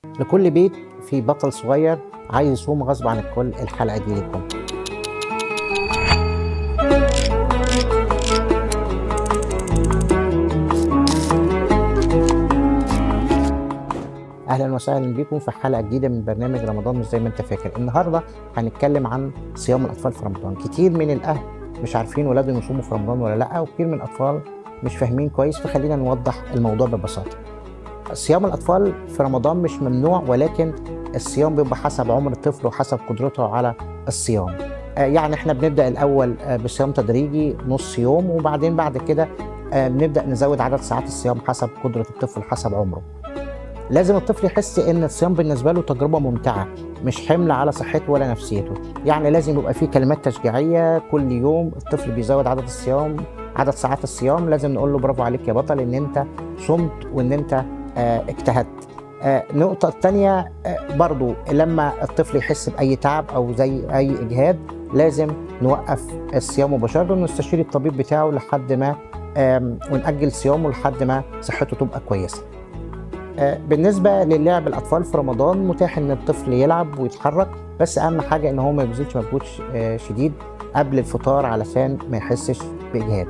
لكل بيت في بطل صغير عايز يصوم غصب عن الكل. الحلقة دي لكم. اهلا وسهلا بكم في حلقة جديدة من برنامج رمضان مش زي ما انت فاكر. النهارده هنتكلم عن صيام الاطفال في رمضان. كتير من الاهل مش عارفين ولادهم يصوموا في رمضان ولا لا، وكتير من الاطفال مش فاهمين كويس، فخلينا نوضح الموضوع ببساطة. صيام الأطفال في رمضان مش ممنوع، ولكن الصيام بيبقى حسب عمر الطفل وحسب قدرته على الصيام. يعني احنا بنبدأ الأول بصيام تدريجي نص يوم، وبعدين بعد كده بنبدأ نزود عدد ساعات الصيام حسب قدرة الطفل حسب عمره. لازم الطفل يحس ان الصيام بالنسبة له تجربة ممتعة، مش حمل على صحته ولا نفسيته. يعني لازم يبقى فيه كلمات تشجيعية كل يوم. الطفل بيزود عدد الصيام، عدد ساعات الصيام، لازم نقول له برافو عليك يا بطل ان انت صمت وان انت اجتهدت. النقطة التانية برضو لما الطفل يحس بأي تعب أو زي أي إجهاد لازم نوقف الصيام مباشرة ونستشير الطبيب بتاعه لحد ما ونأجل صيامه لحد ما صحته تبقى كويسة. بالنسبة للعب الأطفال في رمضان متاح إن الطفل يلعب ويتحرك، بس أهم حاجة إن هو ما يبذلش مجهود شديد قبل الفطار علشان ما يحسش بإجهاد.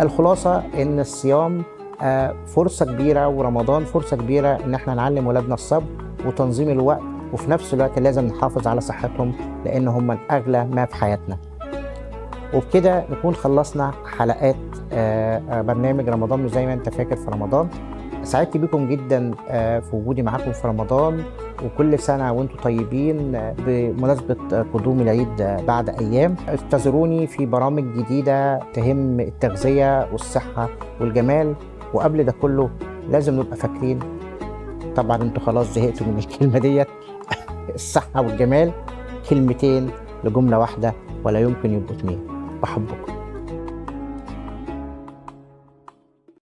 الخلاصة إن الصيام فرصة كبيرة، ورمضان فرصة كبيرة إن احنا نعلم ولادنا الصبر وتنظيم الوقت، وفي نفس الوقت لازم نحافظ على صحتهم لأن هم الأغلى ما في حياتنا. وبكده نكون خلصنا حلقات برنامج رمضان مش زي ما انت فاكر في رمضان. سعدت بكم جدا في وجودي معاكم في رمضان، وكل سنة وانتم طيبين بمناسبة قدوم العيد بعد أيام. انتظروني في برامج جديدة تهم التغذية والصحة والجمال. وقبل ده كله لازم نبقى فاكرين، طبعا انتوا خلاص زهقتوا من الكلمة ديت الصحة والجمال كلمتين لجملة واحدة ولا يمكن يبقوا اتنين. بحبكم.